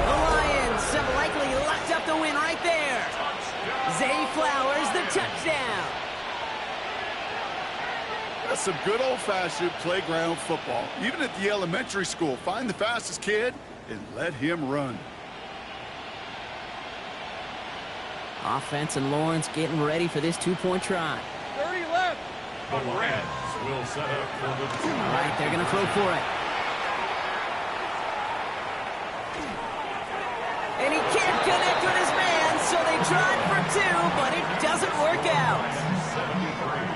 The Lions have likely locked up the win right there. Zay Flowers, the touchdown. That's some good old-fashioned playground football. Even at the elementary school, find the fastest kid and let him run. Offense and Lawrence getting ready for this 2-point try. 30 left. The Lions will set up for the 2. All right, they're going to throw for it. And he can't connect with his man, so they tried for 2, but it doesn't work out. 73.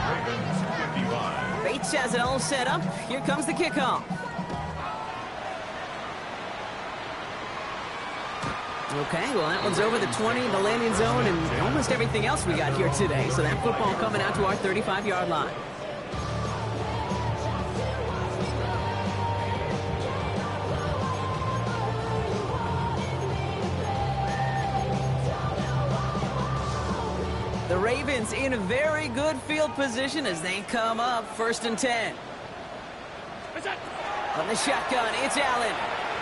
Ravens 55. Bates has it all set up. Here comes the kickoff. Okay, well, that one's over the 20, the landing zone, and almost everything else we got here today. So that football coming out to our 35-yard line. The Ravens in a very good field position as they come up 1st and 10. From the shotgun, it's Allen.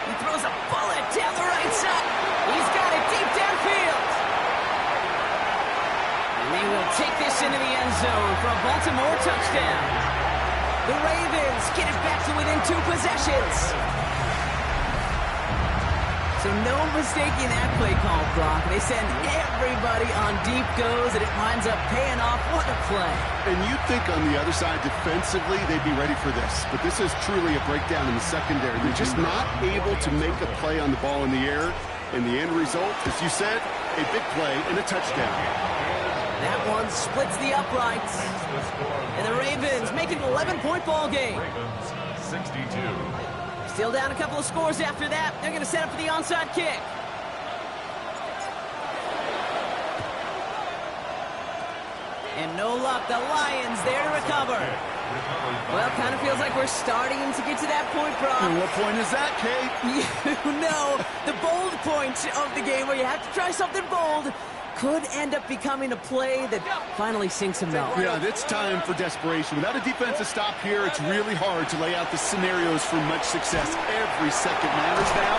He throws a bullet down the right side. He's got it deep downfield. And they will take this into the end zone for a Baltimore touchdown. The Ravens get it back to within 2 possessions. So no mistaking that play call, Brock. They send everybody on deep goes, and it winds up paying off. What a play. And you'd think on the other side, defensively, they'd be ready for this. But this is truly a breakdown in the secondary. They're just not able to make a play on the ball in the air. And the end result, as you said, a big play and a touchdown. That one splits the uprights. And the Ravens make it an 11-point ball game. Ravens 62. Still down a couple of scores after that. They're going to set up for the onside kick. And no luck. The Lions there to recover. Well, kind of feels like we're starting to get to that point, Brock. And what point is that, Kate? You know, the bold point of the game where you have to try something bold could end up becoming a play that finally sinks him out. Yeah, it's time for desperation. Without a defensive stop here, it's really hard to lay out the scenarios for much success. Every second matters now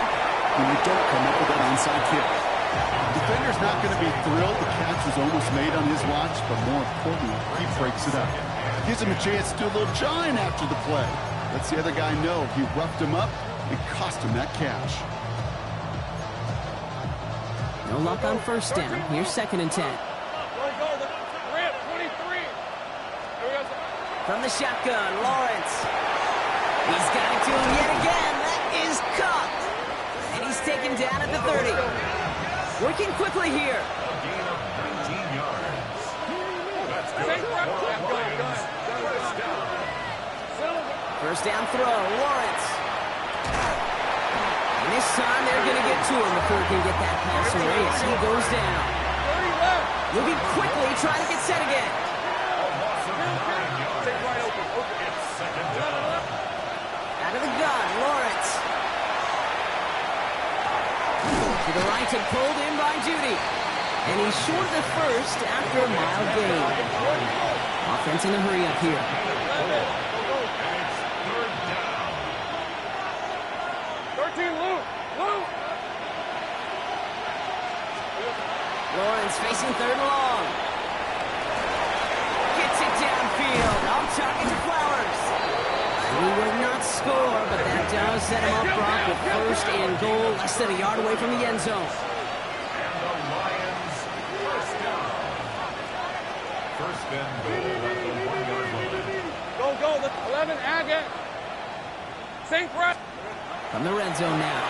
when you don't come up with that onside kick. The defender's not going to be thrilled the catch was almost made on his watch, but more importantly, he breaks it up. Gives him a chance to do a little jawing after the play. Lets the other guy know he roughed him up and cost him that catch. No luck on 1st down. Here's 2nd and 10. From the shotgun, Lawrence. He's got it to him yet again. That is caught. And he's taken down at the 30. Working quickly here. A gain of 19 yards. That's good. First down. 1st down throw, Lawrence. And this time they're going to get to him before he can get that pass away as he goes down. 30 left. Moving quickly, trying to get set again. Take right open. It's second down. Out of the gun, Lawrence. To the right and pulled in by Judy. And he's short of the first after a mild gain. Offense in a hurry up here. And it's third down. 13 Luke. Luke. Lawrence facing third and long. Gets it downfield. I'm talking to Flowers. He would not score, but that does set him up, Brock, with first and goal, less than a yard away from the end zone. And the Lions first down. First and goal at the 1-yard line. Go. The 11 Agate. St. Brett. From the red zone now.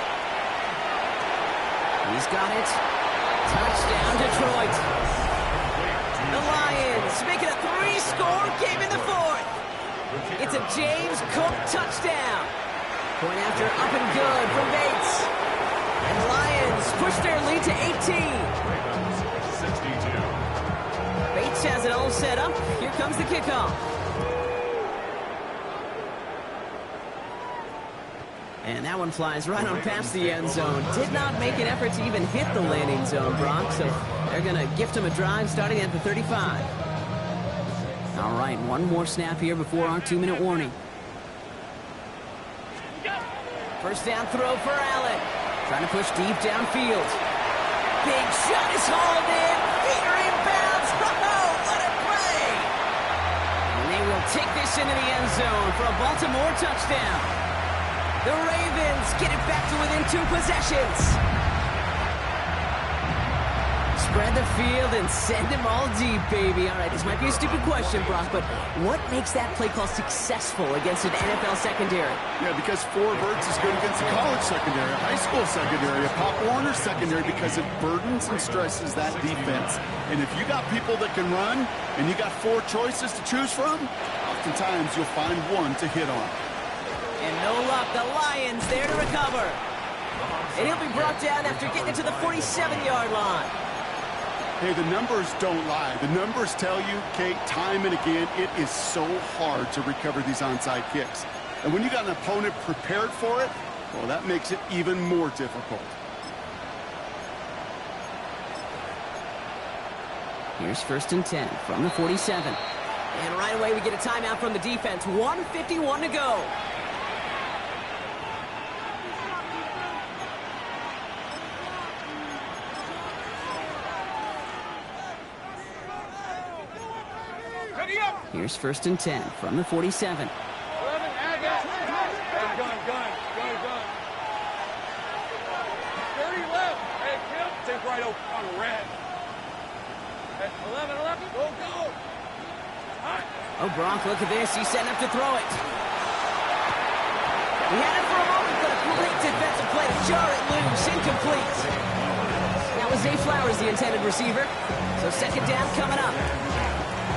He's got it. Touchdown, Detroit. The Lions make it a 3-score game in the fourth. It's a James Cook touchdown. Point after up and good from Bates. And the Lions push their lead to 18. Ravens 62. Bates has it all set up. Here comes the kickoff. And that one flies right on past the end zone. Did not make an effort to even hit the landing zone, Brock. So they're going to gift him a drive starting at the 35. All right, one more snap here before our 2-minute warning. First down throw for Allen. Trying to push deep downfield. Big shot is hauled in. Peter inbounds. Oh, what a play! And they will take this into the end zone for a Baltimore touchdown. The Ravens get it back to within 2 possessions. Spread the field and send them all deep, baby. All right, this might be a stupid question, Brock, but what makes that play call successful against an NFL secondary? Yeah, because 4 verts is good against a college secondary, a high school secondary, a Pop Warner secondary, because it burdens and stresses that defense. And if you got people that can run and you got 4 choices to choose from, oftentimes you'll find one to hit on. And no luck, the Lions there to recover. And he'll be brought down after getting it to the 47-yard line. Hey, the numbers don't lie. The numbers tell you, Kate, time and again, it is so hard to recover these onside kicks. And when you got an opponent prepared for it, well, that makes it even more difficult. Here's first and 10 from the 47. And right away we get a timeout from the defense. 1:51 to go. Here's first and 10 from the 47. 11 Agate. Hey, gun. 30 left. Hey, Kim. Take right open on red. Hey, 11. Go. Oh, Brock, look at this. He's setting up to throw it. He had it for a moment, but a great defensive play to jar it loose. Incomplete. That was Zay Flowers, the intended receiver. So second down coming up.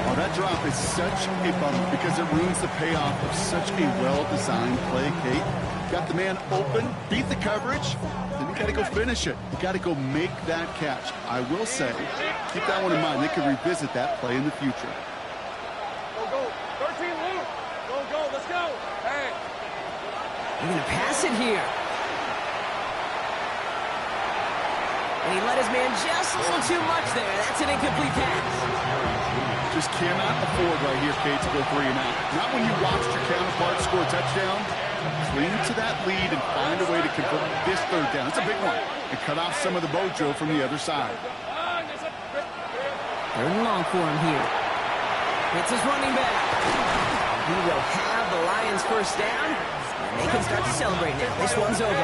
Oh, that drop is such a bummer because it ruins the payoff of such a well-designed play, Kate. Got the man open, beat the coverage, then you got to go finish it. You got to go make that catch. I will say, keep that one in mind. They could revisit that play in the future. Go. 13 Luke. Go. Let's go. Hey. They're going to pass it here. And he let his man just a little too much there. That's an incomplete pass. Just cannot afford right here, Kate, to go 3 and out. Not when you watched your counterpart score a touchdown. Cling to that lead and find a way to convert this third down. It's a big one. And cut off some of the mojo from the other side. Third and long for him here. It's his running back. He will have the Lions first down. And they can start to celebrate now. This one's over.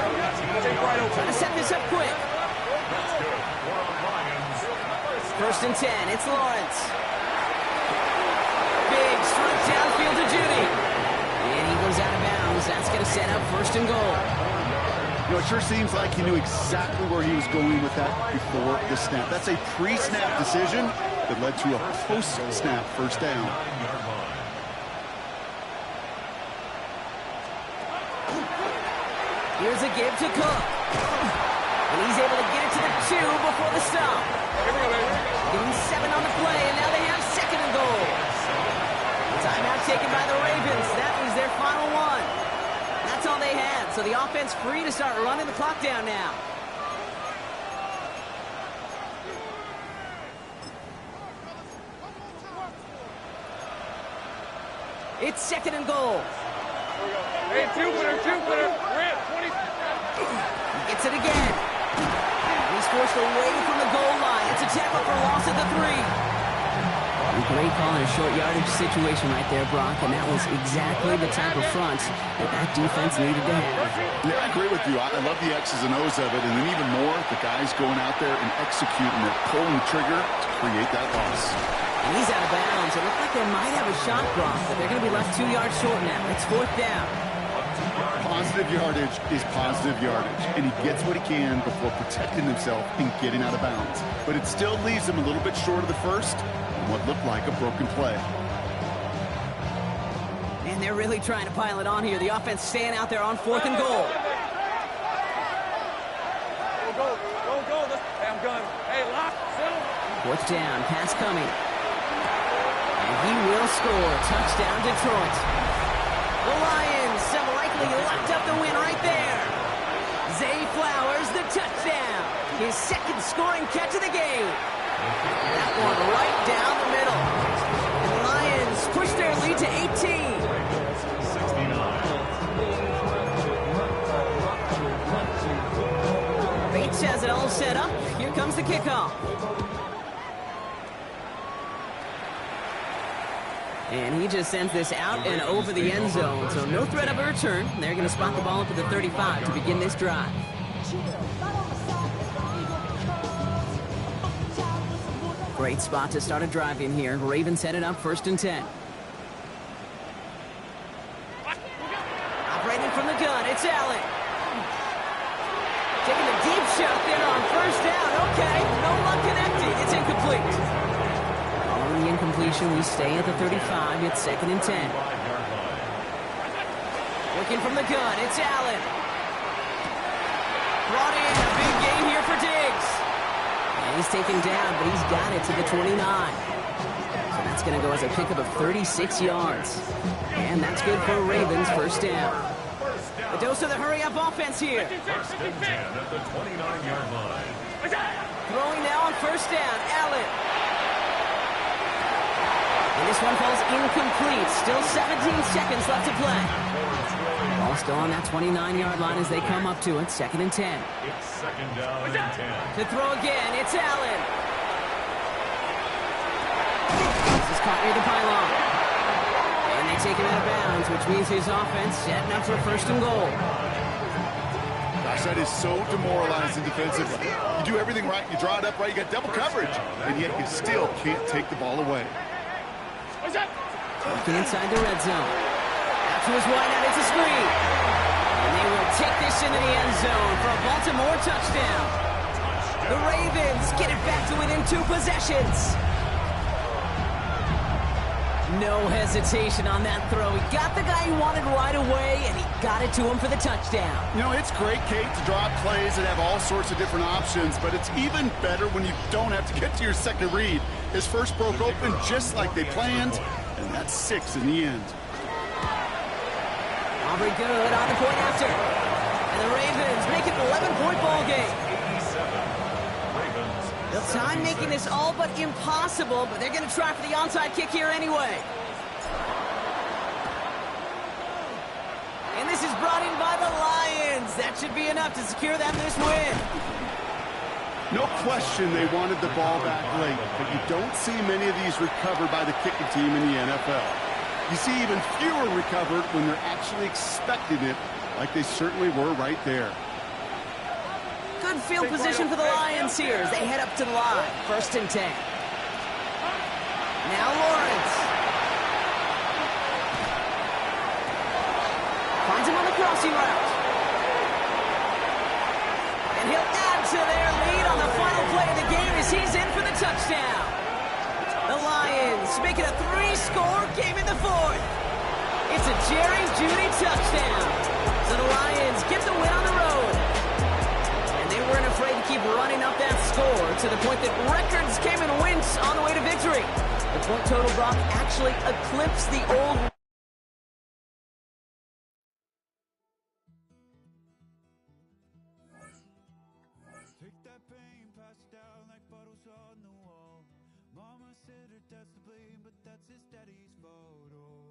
Trying to set this up quick. First and 10. It's Lawrence. Big strike downfield to Judy. And he goes out of bounds. That's going to set up first and goal. You know, it sure seems like he knew exactly where he was going with that before the snap. That's a pre-snap decision that led to a post-snap first down. Here's a give to Cook. And he stop. Here we go, baby. Give them 7 on the play, and now they have 2nd and goal. Timeout taken by the Ravens. That was their final one. That's all they had, so the offense free to start running the clock down now. It's 2nd and goal. Hey, Jupiter. We're at 20. He gets it again. He's forced away from the goal line. It's a tackle for loss at the 3. A great call in a short yardage situation right there, Brock, and that was exactly the type of front that defense needed to have. Yeah, I agree with you. I love the X's and O's of it, and then even more, the guys going out there and executing their pulling trigger to create that loss. And he's out of bounds. It looked like they might have a shot, Brock, but they're going to be left 2 yards short now. It's 4th down. Positive yardage is positive yardage, and he gets what he can before protecting himself and getting out of bounds. But it still leaves him a little bit short of the first on what looked like a broken play. And they're really trying to pile it on here. The offense staying out there on 4th and goal. Go. Hey, I'm gun. Hey, lock, settle. 4th down, pass coming. And he will score. Touchdown, Detroit. The Lions have likely locked up the win right there. Zay Flowers, the touchdown. His 2nd scoring catch of the game. That one right down the middle. And the Lions push their lead to 18. Bates has it all set up. Here comes the kickoff. And he just sends this out and over the end zone. So no threat of a return. They're going to spot the ball up at the 35 to begin this drive. Great spot to start a drive in here. Ravens headed up 1st and 10. Operating from the gun, it's Allen. Taking a deep shot there on 1st down. Okay, no luck connecting. It's incomplete. Following the incompletion, we stay at the 35. It's 2nd and 10. Working from the gun, it's Allen. Brought in a big gain here for Diggs. And he's taken down, but he's got it to the 29. So that's going to go as a pickup of 36 yards. And that's good for Ravens, 1st down. A dose of the hurry-up offense here. 1st and 10 at the 29-yard line. Throwing now on 1st down, Allen. And this one falls incomplete. Still 17 seconds left to play. Ball still on that 29-yard line as they come up to it. 2nd and 10. It's 2nd down and 10. To throw again, it's Allen. This is caught near the pylon. And they take him out of bounds, which means his offense setting up for 1st and goal. Gosh, that is so demoralizing defensively. You do everything right, you draw it up right, you got double coverage, and yet you still can't take the ball away. Working inside the red zone. Out to his wide out, it's a screen. And they will take this into the end zone for a Baltimore touchdown. The Ravens get it back to within 2 possessions. No hesitation on that throw. He got the guy he wanted right away, and he got it to him for the touchdown. You know, it's great, Kate, to draw up plays and have all sorts of different options, but it's even better when you don't have to get to your second read. His first broke open just like they planned, and that's 6 in the end. Aubrey good on the point after. And the Ravens make it an 11-point ball game. The time making this all but impossible, but they're going to try for the onside kick here anyway. And this is brought in by the Lions. That should be enough to secure them this win. No question they wanted the ball back late, but you don't see many of these recovered by the kicking team in the NFL. You see even fewer recovered when they're actually expecting it, like they certainly were right there. Good field position for the Lions here as they head up to the line. 1st and 10. Now Lawrence. Finds him on the crossing route. And he'll add to their lead on the final play of the game as he's in for the touchdown. The Lions make it a 3-score game in the 4th. It's a Jerry Jeudy touchdown. So the Lions get the win on the road. They weren't afraid to keep running up that score to the point that records came and went on the way to victory. The point total, Brock, actually eclipsed the old... Take that pain, pass it down like bottles on the wall. Mama said her dad's to blame, but that's his daddy's fault. Oh.